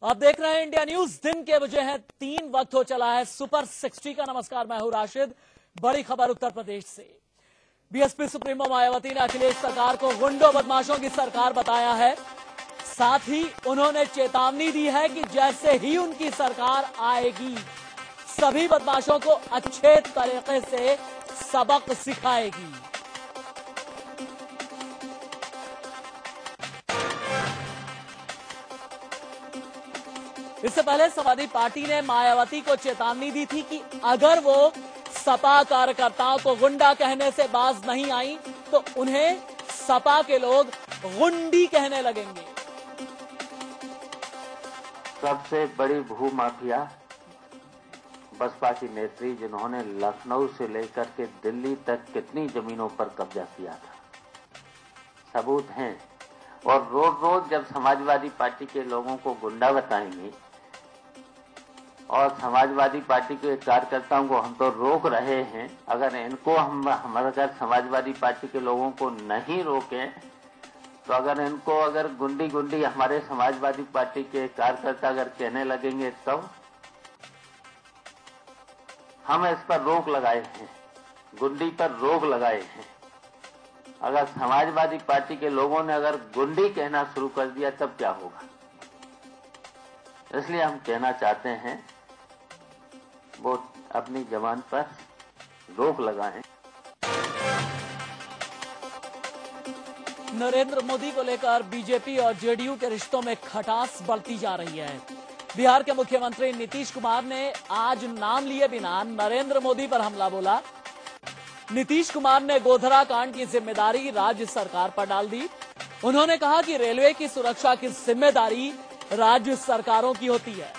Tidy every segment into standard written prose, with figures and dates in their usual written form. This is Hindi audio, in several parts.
आप देख रहे हैं इंडिया न्यूज। दिन के बजे हैं 3 वक्त हो चला है सुपर 60 का। नमस्कार, मैं हूं राशिद। बड़ी खबर उत्तर प्रदेश से। बीएसपी सुप्रीमो मायावती ने अखिलेश सरकार को गुंडों बदमाशों की सरकार बताया है। साथ ही उन्होंने चेतावनी दी है कि जैसे ही उनकी सरकार आएगी सभी बदमाशों को अच्छे तरीके से सबक सिखाएगी। इससे पहले समाजवादी पार्टी ने मायावती को चेतावनी दी थी कि अगर वो सपा कार्यकर्ताओं को गुंडा कहने से बाज नहीं आई तो उन्हें सपा के लोग गुंडी कहने लगेंगे। सबसे बड़ी भू माफिया बसपा की नेत्री, जिन्होंने लखनऊ से लेकर के दिल्ली तक कितनी जमीनों पर कब्जा किया था, सबूत हैं। और रोज रोज जब समाजवादी पार्टी के लोगों को गुंडा बताएंगे और समाजवादी पार्टी के कार्यकर्ताओं को हम तो रोक रहे हैं, अगर इनको हम अगर समाजवादी पार्टी के लोगों को नहीं रोकें तो अगर गुंडी गुंडी हमारे समाजवादी पार्टी के कार्यकर्ता अगर कहने लगेंगे तब हम इस पर रोक लगाए हैं, गुंडी पर रोक लगाए हैं। अगर समाजवादी पार्टी के लोगों ने अगर गुंडी कहना शुरू कर दिया तब क्या होगा। इसलिए हम कहना चाहते हैं वो अपनी जबान पर रोक लगाएं। नरेंद्र मोदी को लेकर बीजेपी और जेडीयू के रिश्तों में खटास बढ़ती जा रही है। बिहार के मुख्यमंत्री नीतीश कुमार ने आज नाम लिए बिना नरेंद्र मोदी पर हमला बोला। नीतीश कुमार ने गोधरा कांड की जिम्मेदारी राज्य सरकार पर डाल दी। उन्होंने कहा कि रेलवे की सुरक्षा की जिम्मेदारी राज्य सरकारों की होती है।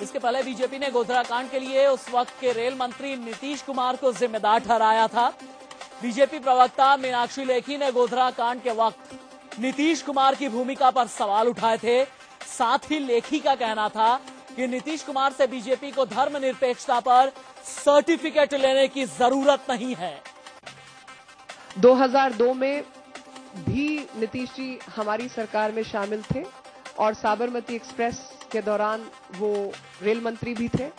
इसके पहले बीजेपी ने गोधरा कांड के लिए उस वक्त के रेल मंत्री नीतीश कुमार को जिम्मेदार ठहराया था। बीजेपी प्रवक्ता मीनाक्षी लेखी ने गोधरा कांड के वक्त नीतीश कुमार की भूमिका पर सवाल उठाए थे। साथ ही लेखी का कहना था कि नीतीश कुमार से बीजेपी को धर्मनिरपेक्षता पर सर्टिफिकेट लेने की जरूरत नहीं है। 2002 में भी नीतीश जी हमारी सरकार में शामिल थे और साबरमती एक्सप्रेस के दौरान वो रेल मंत्री भी थे।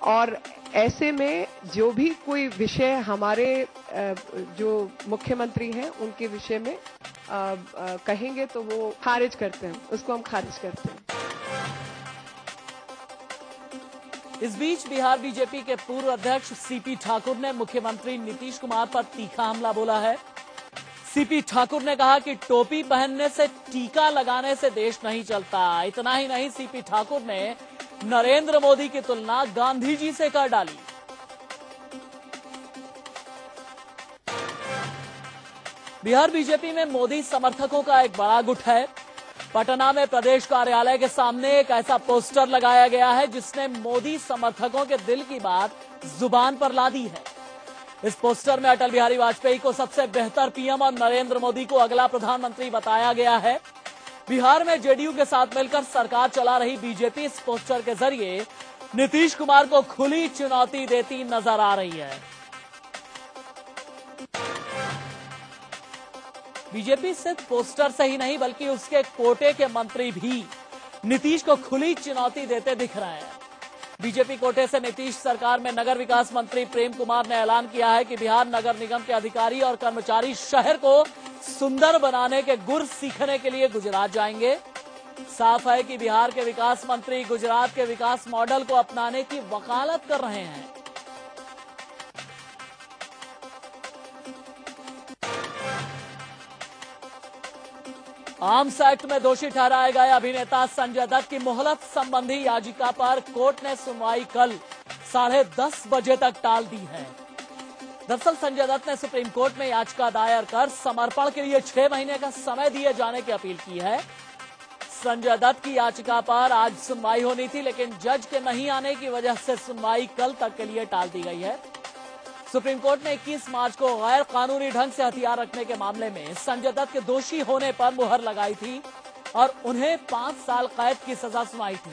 और ऐसे में जो भी कोई विषय हमारे जो मुख्यमंत्री हैं उनके विषय में कहेंगे तो वो खारिज करते हैं, उसको हम खारिज करते हैं। इस बीच बिहार बीजेपी के पूर्व अध्यक्ष सीपी ठाकुर ने मुख्यमंत्री नीतीश कुमार पर तीखा हमला बोला है। सीपी ठाकुर ने कहा कि टोपी पहनने से, टीका लगाने से देश नहीं चलता। इतना ही नहीं, सीपी ठाकुर ने नरेंद्र मोदी की तुलना गांधी जी से कर डाली। बिहार बीजेपी में मोदी समर्थकों का एक बड़ा गुट है। पटना में प्रदेश कार्यालय के सामने एक ऐसा पोस्टर लगाया गया है जिसने मोदी समर्थकों के दिल की बात जुबान पर ला दी है। इस पोस्टर में अटल बिहारी वाजपेयी को सबसे बेहतर पीएम और नरेंद्र मोदी को अगला प्रधानमंत्री बताया गया है। बिहार में जेडीयू के साथ मिलकर सरकार चला रही बीजेपी इस पोस्टर के जरिए नीतीश कुमार को खुली चुनौती देती नजर आ रही है। बीजेपी सिर्फ पोस्टर से ही नहीं बल्कि उसके कोटे के मंत्री भी नीतीश को खुली चुनौती देते दिख रहे हैं। बीजेपी कोटे से नीतीश सरकार में नगर विकास मंत्री प्रेम कुमार ने ऐलान किया है कि बिहार नगर निगम के अधिकारी और कर्मचारी शहर को सुंदर बनाने के गुर सीखने के लिए गुजरात जाएंगे। साफ है कि बिहार के विकास मंत्री गुजरात के विकास मॉडल को अपनाने की वकालत कर रहे हैं। आर्म्स एक्ट में दोषी ठहराए गए अभिनेता संजय दत्त की मोहलत संबंधी याचिका पर कोर्ट ने सुनवाई कल 10:30 बजे तक टाल दी है। दरअसल संजय दत्त ने सुप्रीम कोर्ट में याचिका दायर कर समर्पण के लिए 6 महीने का समय दिए जाने की अपील की है। संजय दत्त की याचिका पर आज सुनवाई होनी थी, लेकिन जज के नहीं आने की वजह से सुनवाई कल तक के लिए टाल दी गई है। सुप्रीम कोर्ट ने 21 मार्च को गैर कानूनी ढंग से हथियार रखने के मामले में संजय दत्त के दोषी होने पर मुहर लगाई थी और उन्हें 5 साल कैद की सजा सुनाई थी।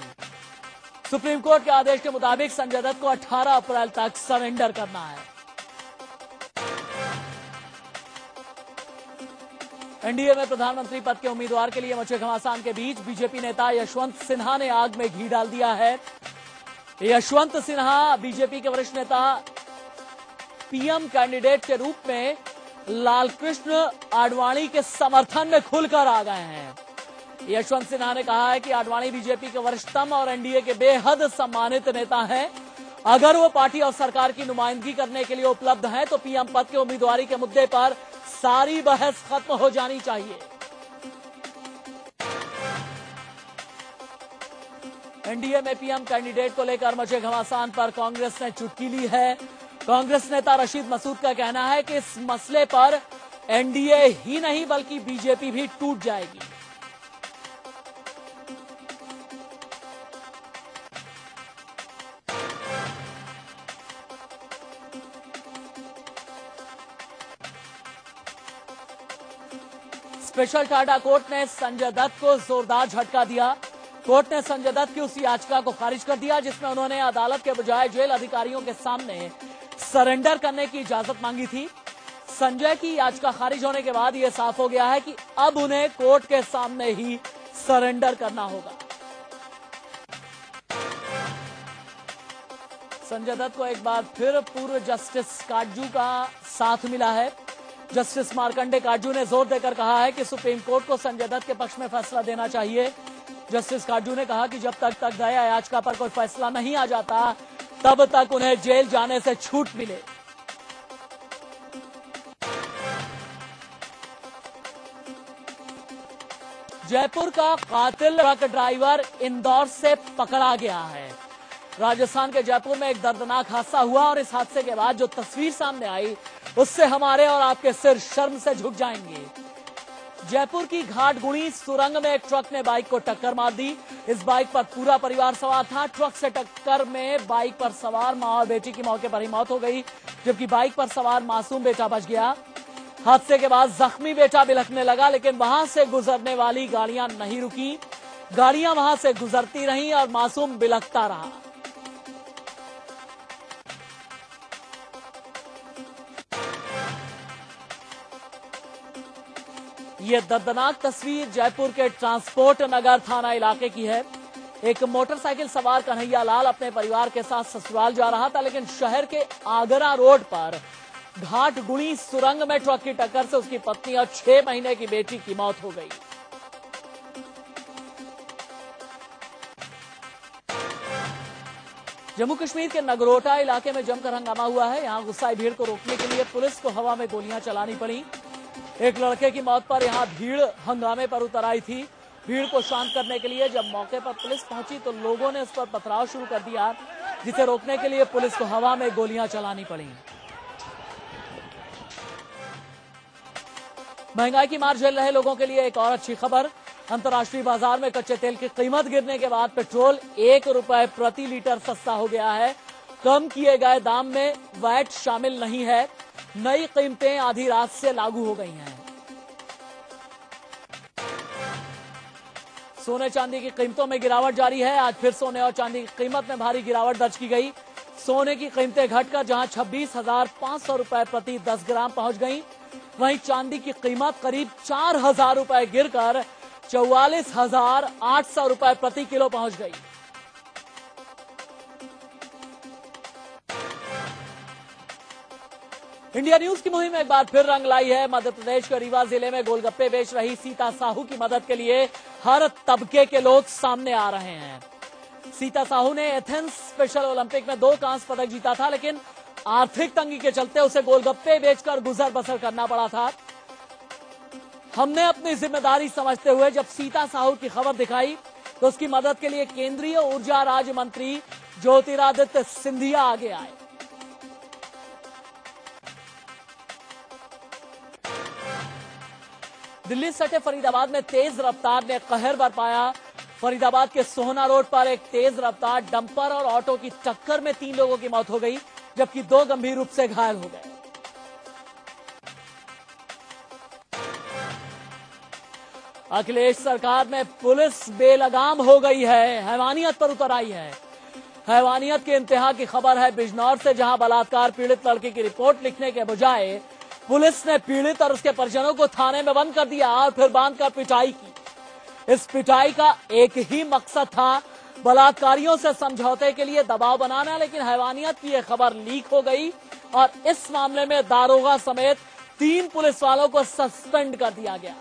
सुप्रीम कोर्ट के आदेश के मुताबिक संजय दत्त को 18 अप्रैल तक सरेंडर करना है। एनडीए में प्रधानमंत्री पद के उम्मीदवार के लिए मचे घमासान के बीच बीजेपी नेता यशवंत सिन्हा ने आग में घी डाल दिया है। यशवंत सिन्हा बीजेपी के वरिष्ठ नेता पीएम कैंडिडेट के रूप में लालकृष्ण आडवाणी के समर्थन में खुलकर आ गए हैं। यशवंत सिन्हा ने कहा है कि आडवाणी बीजेपी के वरिष्ठतम और एनडीए के बेहद सम्मानित नेता हैं। अगर वो पार्टी और सरकार की नुमाइंदगी करने के लिए उपलब्ध हैं तो पीएम पद के उम्मीदवारी के मुद्दे पर सारी बहस खत्म हो जानी चाहिए। एनडीए में पीएम कैंडिडेट को लेकर मचे घमासान पर कांग्रेस ने चुटकी ली है। कांग्रेस नेता रशीद मसूद का कहना है कि इस मसले पर एनडीए ही नहीं बल्कि बीजेपी भी टूट जाएगी। स्पेशल टाडा कोर्ट ने संजय दत्त को जोरदार झटका दिया। कोर्ट ने संजय दत्त की उस याचिका को खारिज कर दिया जिसमें उन्होंने अदालत के बजाय जेल अधिकारियों के सामने सरेंडर करने की इजाजत मांगी थी। संजय की याचिका खारिज होने के बाद यह साफ हो गया है कि अब उन्हें कोर्ट के सामने ही सरेंडर करना होगा। संजय दत्त को एक बार फिर पूर्व जस्टिस काटजू का साथ मिला है। जस्टिस मार्कंडे काटजू ने जोर देकर कहा है कि सुप्रीम कोर्ट को संजय दत्त के पक्ष में फैसला देना चाहिए। जस्टिस काटजू ने कहा कि जब तक दया याचिका पर कोई फैसला नहीं आ जाता तब तक उन्हें जेल जाने से छूट मिले। जयपुर का कातिल ट्रक ड्राइवर इंदौर से पकड़ा गया है। राजस्थान के जयपुर में एक दर्दनाक हादसा हुआ और इस हादसे के बाद जो तस्वीर सामने आई उससे हमारे और आपके सिर शर्म से झुक जाएंगे। जयपुर की घाटगुणी सुरंग में एक ट्रक ने बाइक को टक्कर मार दी। इस बाइक पर पूरा परिवार सवार था। ट्रक से टक्कर में बाइक पर सवार मां और बेटी की मौके पर ही मौत हो गई, जबकि बाइक पर सवार मासूम बेटा बच गया। हादसे के बाद जख्मी बेटा बिलखने लगा, लेकिन वहां से गुजरने वाली गाड़ियां नहीं रुकी। गाड़ियां वहां से गुजरती रहीं और मासूम बिलखता रहा। ये दर्दनाक तस्वीर जयपुर के ट्रांसपोर्ट नगर थाना इलाके की है। एक मोटरसाइकिल सवार कन्हैया लाल अपने परिवार के साथ ससुराल जा रहा था, लेकिन शहर के आगरा रोड पर घाटगुणी सुरंग में ट्रक की टक्कर से उसकी पत्नी और 6 महीने की बेटी की मौत हो गई। जम्मू कश्मीर के नगरोटा इलाके में जमकर हंगामा हुआ है। यहां गुस्साई भीड़ को रोकने के लिए पुलिस को हवा में गोलियां चलानी पड़ी। एक लड़के की मौत पर यहां भीड़ हंगामे पर उतर आई थी। भीड़ को शांत करने के लिए जब मौके पर पुलिस पहुंची तो लोगों ने उस पर पथराव शुरू कर दिया, जिसे रोकने के लिए पुलिस को हवा में गोलियां चलानी पड़ी। महंगाई की मार झेल रहे लोगों के लिए एक और अच्छी खबर। अंतर्राष्ट्रीय बाजार में कच्चे तेल की कीमत गिरने के बाद पेट्रोल 1 रुपए प्रति लीटर सस्ता हो गया है। कम किए गए दाम में वैट शामिल नहीं है। नई कीमतें आधी रात से लागू हो गई हैं। सोने चांदी की कीमतों में गिरावट जारी है। आज फिर सोने और चांदी की कीमत में भारी गिरावट दर्ज की गई। सोने की कीमतें घटकर जहां 26,500 रुपए प्रति 10 ग्राम पहुंच गई, वहीं चांदी की कीमत करीब 4,000 रुपए गिरकर 44,800 रुपए प्रति किलो पहुंच गई। इंडिया न्यूज की मुहिम एक बार फिर रंग लाई है। मध्य प्रदेश के रीवा जिले में गोलगप्पे बेच रही सीता साहू की मदद के लिए हर तबके के लोग सामने आ रहे हैं। सीता साहू ने एथेंस स्पेशल ओलंपिक में 2 कांस्य पदक जीता था, लेकिन आर्थिक तंगी के चलते उसे गोलगप्पे बेचकर गुजर बसर करना पड़ा था। हमने अपनी जिम्मेदारी समझते हुए जब सीता साहू की खबर दिखाई तो उसकी मदद के लिए केंद्रीय ऊर्जा राज्य मंत्री ज्योतिरादित्य सिंधिया आगे आए। दिल्ली सटे फरीदाबाद में तेज रफ्तार ने कहर बरपाया। फरीदाबाद के सोहना रोड पर एक तेज रफ्तार डंपर और ऑटो की टक्कर में 3 लोगों की मौत हो गई, जबकि 2 गंभीर रूप से घायल हो गए। अखिलेश सरकार में पुलिस बेलगाम हो गई है, हैवानियत पर उतर आई है। हैवानियत के इंतहा की खबर है बिजनौर से, जहां बलात्कार पीड़ित लड़की की रिपोर्ट लिखने के बजाय पुलिस ने पीड़ित और उसके परिजनों को थाने में बंद कर दिया और फिर बांधकर पिटाई की। इस पिटाई का एक ही मकसद था, बलात्कारियों से समझौते के लिए दबाव बनाना, लेकिन हैवानियत की यह खबर लीक हो गई और इस मामले में दारोगा समेत 3 पुलिस वालों को सस्पेंड कर दिया गया।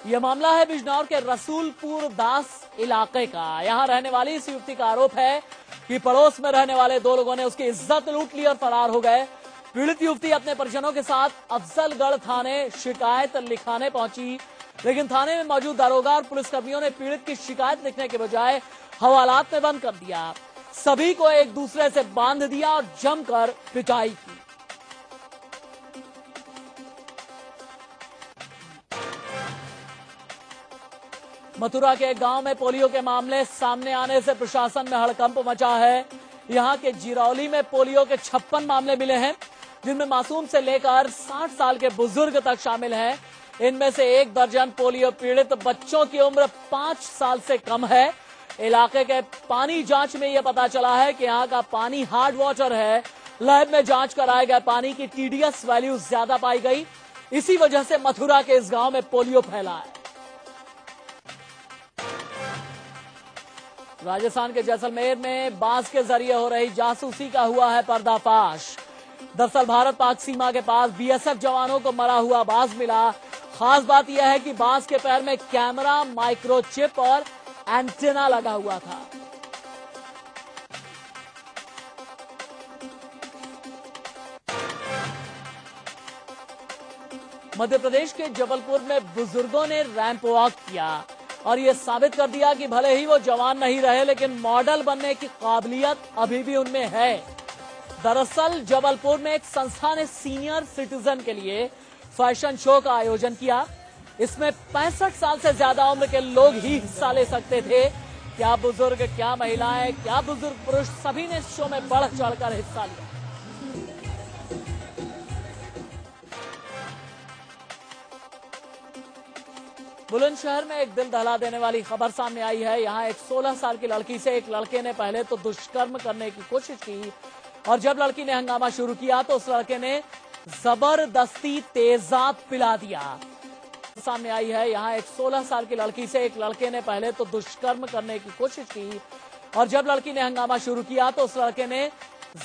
यह मामला है बिजनौर के रसूलपुर दास इलाके का। यहां रहने वाली इस युवती का आरोप है कि पड़ोस में रहने वाले 2 लोगों ने उसकी इज्जत लूट ली और फरार हो गए। पीड़ित युवती अपने परिजनों के साथ अफजलगढ़ थाने शिकायत लिखाने पहुंची, लेकिन थाने में मौजूद दारोगा और पुलिसकर्मियों ने पीड़ित की शिकायत लिखने के बजाय हवालात में बंद कर दिया। सभी को एक दूसरे से बांध दिया और जमकर पिटाई की। मथुरा के एक गांव में पोलियो के मामले सामने आने से प्रशासन में हड़कंप मचा है। यहां के जिरौली में पोलियो के 56 मामले मिले हैं, जिनमें मासूम से लेकर 60 साल के बुजुर्ग तक शामिल हैं। इनमें से 1 दर्जन पोलियो पीड़ित बच्चों की उम्र 5 साल से कम है। इलाके के पानी जांच में यह पता चला है कि यहां का पानी हार्ड वाटर है। लैब में जांच कराए गए पानी की TDS वैल्यू ज्यादा पाई गई। इसी वजह से मथुरा के इस गांव में पोलियो फैला है। राजस्थान के जैसलमेर में बांस के जरिए हो रही जासूसी का हुआ है पर्दाफाश। दरअसल भारत पाक सीमा के पास BSF जवानों को मरा हुआ बांस मिला। खास बात यह है कि बांस के पैर में कैमरा, माइक्रोचिप और एंटेना लगा हुआ था। मध्य प्रदेश के जबलपुर में बुजुर्गों ने रैंप वॉक किया और ये साबित कर दिया कि भले ही वो जवान नहीं रहे, लेकिन मॉडल बनने की काबिलियत अभी भी उनमें है। दरअसल जबलपुर में एक संस्था ने सीनियर सिटीजन के लिए फैशन शो का आयोजन किया। इसमें 65 साल से ज्यादा उम्र के लोग ही हिस्सा ले सकते थे। क्या बुजुर्ग, क्या महिलाएं, क्या बुजुर्ग पुरुष, सभी ने इस शो में बढ़ चढ़कर हिस्सा लिया। बुलंदशहर में एक दिल दहला देने वाली खबर सामने आई है। यहाँ एक 16 साल की लड़की से एक लड़के ने पहले तो दुष्कर्म करने की कोशिश की और जब लड़की ने हंगामा शुरू किया तो उस लड़के ने जबरदस्ती तेजाब पिला दिया। सामने आई है, यहाँ एक 16 साल की लड़की से एक लड़के ने पहले तो दुष्कर्म करने की कोशिश की और जब लड़की ने हंगामा शुरू किया तो उस लड़के ने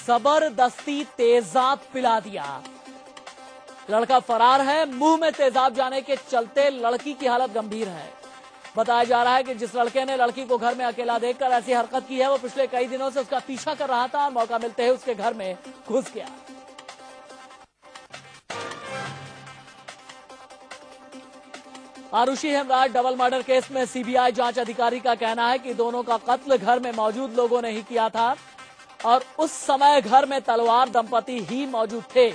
जबरदस्ती तेजाब पिला दिया। लड़का फरार है। मुंह में तेजाब जाने के चलते लड़की की हालत गंभीर है। बताया जा रहा है कि जिस लड़के ने लड़की को घर में अकेला देखकर ऐसी हरकत की है, वो पिछले कई दिनों से उसका पीछा कर रहा था और मौका मिलते ही उसके घर में घुस गया। Arushi Hemraj double murder case में CBI जांच अधिकारी का कहना है कि दोनों का कत्ल घर में मौजूद लोगों ने ही किया था और उस समय घर में तलवार दंपति ही मौजूद थे,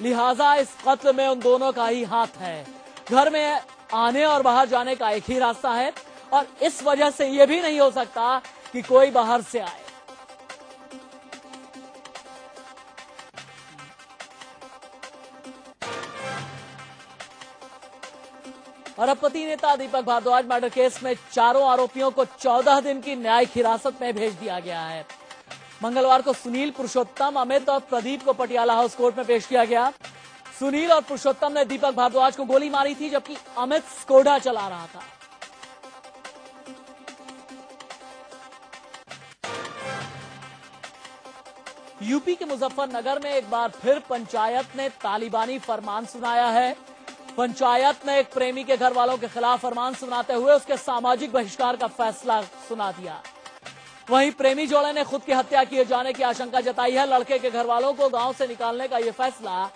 लिहाजा इस कत्ल में उन दोनों का ही हाथ है। घर में आने और बाहर जाने का एक ही रास्ता है और इस वजह से यह भी नहीं हो सकता कि कोई बाहर से आए। अरबपति नेता दीपक भारद्वाज मर्डर केस में चारों आरोपियों को 14 दिन की न्यायिक हिरासत में भेज दिया गया है। मंगलवार को सुनील, पुरुषोत्तम, अमित और प्रदीप को पटियाला हाउस कोर्ट में पेश किया गया। सुनील और पुरुषोत्तम ने दीपक भारद्वाज को गोली मारी थी, जबकि अमित स्कोडा चला रहा था। यूपी के मुजफ्फरनगर में एक बार फिर पंचायत ने तालिबानी फरमान सुनाया है। पंचायत ने एक प्रेमी के घर वालों के खिलाफ फरमान सुनाते हुए उसके सामाजिक बहिष्कार का फैसला सुना दिया। वहीं प्रेमी जोड़े ने खुद की हत्या किए जाने की आशंका जताई है। लड़के के घर वालों को गांव से निकालने का यह फैसला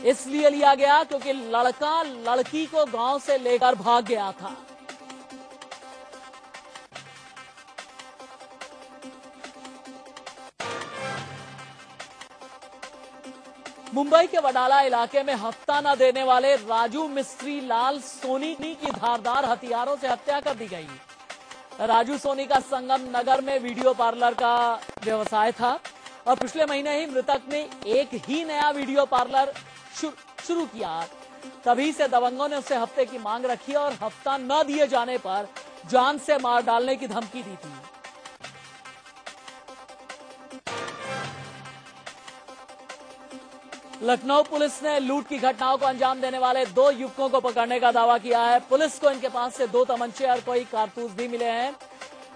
इसलिए लिया गया क्योंकि लड़का लड़की को गांव से लेकर भाग गया था। मुंबई के वडाला इलाके में हफ्ता न देने वाले राजू मिस्त्री लाल सोनी की धारदार हथियारों से हत्या कर दी गई। राजू सोनी का संगम नगर में वीडियो पार्लर का व्यवसाय था और पिछले महीने ही मृतक ने एक ही नया वीडियो पार्लर शुरू किया। तभी से दबंगों ने उससे हफ्ते की मांग रखी और हफ्ता न दिए जाने पर जान से मार डालने की धमकी दी थी। लखनऊ पुलिस ने लूट की घटनाओं को अंजाम देने वाले 2 युवकों को पकड़ने का दावा किया है। पुलिस को इनके पास से 2 तमंचे और कोई कारतूस भी मिले हैं।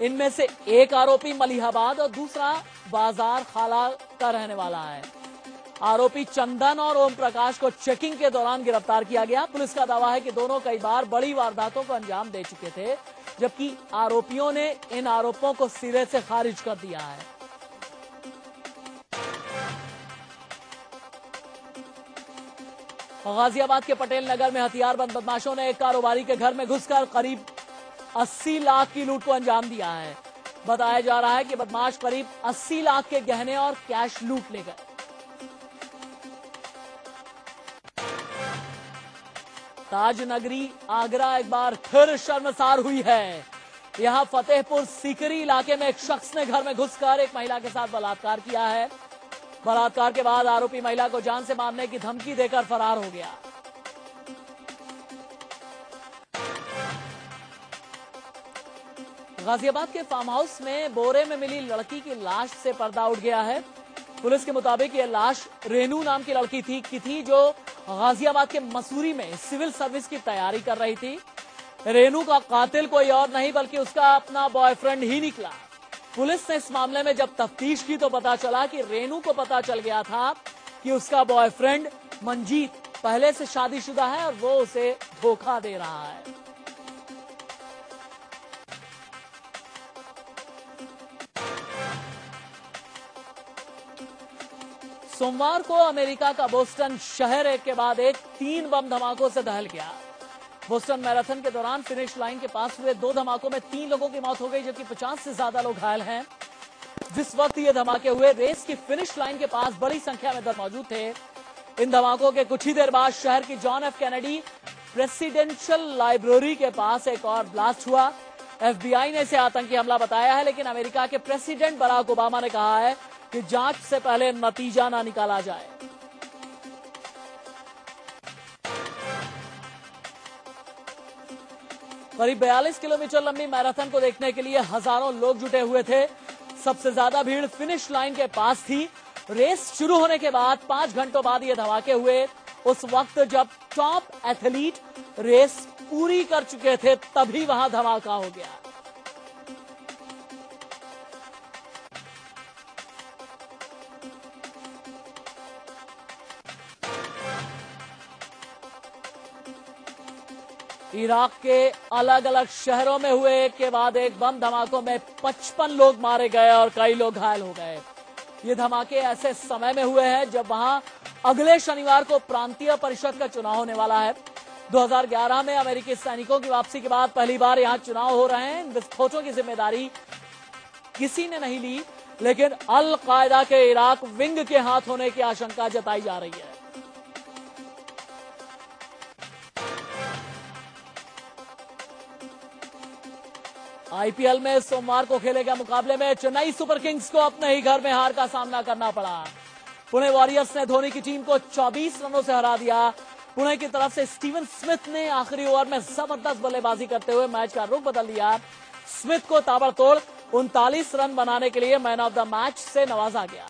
इनमें से एक आरोपी मलिहाबाद और दूसरा बाजार खाला का रहने वाला है। आरोपी चंदन और ओम प्रकाश को चेकिंग के दौरान गिरफ्तार किया गया। पुलिस का दावा है कि दोनों कई बार बड़ी वारदातों को अंजाम दे चुके थे, जबकि आरोपियों ने इन आरोपों को सिरे से खारिज कर दिया है। गाजियाबाद के पटेल नगर में हथियारबंद बदमाशों ने एक कारोबारी के घर में घुसकर करीब 80 लाख की लूट को अंजाम दिया है। बताया जा रहा है कि बदमाश करीब 80 लाख के गहने और कैश लूट ले गए। ताज नगरी आगरा एक बार फिर शर्मसार हुई है। यहां फतेहपुर सीकरी इलाके में एक शख्स ने घर में घुसकर एक महिला के साथ बलात्कार किया है। बलात्कार के बाद आरोपी महिला को जान से मारने की धमकी देकर फरार हो गया। गाजियाबाद के फार्म हाउस में बोरे में मिली लड़की की लाश से पर्दा उठ गया है। पुलिस के मुताबिक यह लाश रेनू नाम की लड़की थी जो गाजियाबाद के मसूरी में सिविल सर्विस की तैयारी कर रही थी। रेनू का कातिल कोई और नहीं बल्कि उसका अपना बॉयफ्रेंड ही निकला। पुलिस ने इस मामले में जब तफ्तीश की तो पता चला कि रेनू को पता चल गया था कि उसका बॉयफ्रेंड मंजीत पहले से शादीशुदा है और वो उसे धोखा दे रहा है। सोमवार को अमेरिका का बोस्टन शहर एक के बाद एक 3 बम धमाकों से दहल गया। बोस्टन मैराथन के दौरान फिनिश लाइन के पास हुए 2 धमाकों में 3 लोगों की मौत हो गई, जबकि 50 से ज्यादा लोग घायल हैं। जिस वक्त ये धमाके हुए, रेस की फिनिश लाइन के पास बड़ी संख्या में दर्शक मौजूद थे। इन धमाकों के कुछ ही देर बाद शहर की John F Kennedy presidential library के पास एक और ब्लास्ट हुआ। FBI ने इसे आतंकी हमला बताया है, लेकिन अमेरिका के प्रेसिडेंट बराक ओबामा ने कहा है कि जांच से पहले नतीजा ना निकाला जाए। करीब 42 किलोमीटर लंबी मैराथन को देखने के लिए हजारों लोग जुटे हुए थे। सबसे ज्यादा भीड़ फिनिश लाइन के पास थी। रेस शुरू होने के बाद 5 घंटों बाद ये धमाके हुए। उस वक्त जब टॉप एथलीट रेस पूरी कर चुके थे, तभी वहां धमाका हो गया। इराक के अलग अलग शहरों में हुए एक के बाद एक बम धमाकों में 55 लोग मारे गए और कई लोग घायल हो गए। ये धमाके ऐसे समय में हुए हैं जब वहां अगले शनिवार को प्रांतीय परिषद का चुनाव होने वाला है। 2011 में अमेरिकी सैनिकों की वापसी के बाद पहली बार यहां चुनाव हो रहे हैं। विस्फोटों की जिम्मेदारी किसी ने नहीं ली, लेकिन अल कायदा के इराक विंग के हाथ होने की आशंका जताई जा रही है। IPL में सोमवार को खेले गए मुकाबले में चेन्नई सुपर किंग्स को अपने ही घर में हार का सामना करना पड़ा। पुणे वॉरियर्स ने धोनी की टीम को 24 रनों से हरा दिया। पुणे की तरफ से स्टीवन स्मिथ ने आखिरी ओवर में जबरदस्त बल्लेबाजी करते हुए मैच का रुख बदल दिया। स्मिथ को ताबड़तोड़ 39 रन बनाने के लिए मैन ऑफ द मैच से नवाजा गया।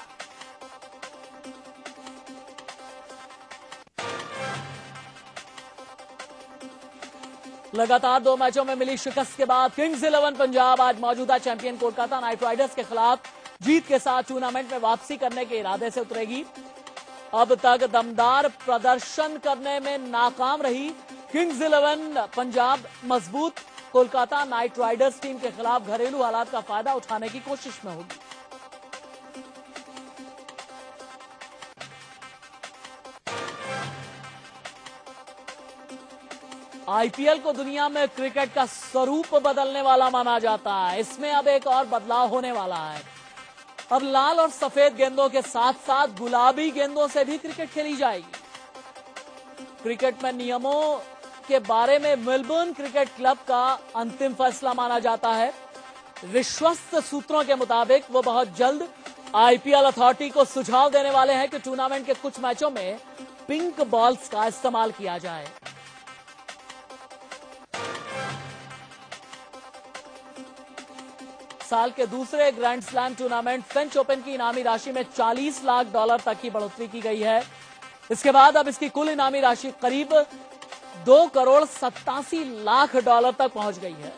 लगातार 2 मैचों में मिली शिकस्त के बाद किंग्स 11 पंजाब आज मौजूदा चैंपियन कोलकाता नाइट राइडर्स के खिलाफ जीत के साथ टूर्नामेंट में वापसी करने के इरादे से उतरेगी। अब तक दमदार प्रदर्शन करने में नाकाम रही किंग्स 11 पंजाब मजबूत कोलकाता नाइट राइडर्स टीम के खिलाफ घरेलू हालात का फायदा उठाने की कोशिश में होगी। IPL को दुनिया में क्रिकेट का स्वरूप बदलने वाला माना जाता है। इसमें अब एक और बदलाव होने वाला है। अब लाल और सफेद गेंदों के साथ साथ गुलाबी गेंदों से भी क्रिकेट खेली जाएगी। क्रिकेट में नियमों के बारे में मेलबर्न क्रिकेट क्लब का अंतिम फैसला माना जाता है। विश्वस्त सूत्रों के मुताबिक वो बहुत जल्द IPL अथॉरिटी को सुझाव देने वाले हैं कि टूर्नामेंट के कुछ मैचों में पिंक बॉल्स का इस्तेमाल किया जाए। साल के दूसरे grand slam tournament French open की इनामी राशि में $40 लाख तक की बढ़ोतरी की गई है। इसके बाद अब इसकी कुल इनामी राशि करीब $2 करोड़ 87 लाख तक पहुंच गई है।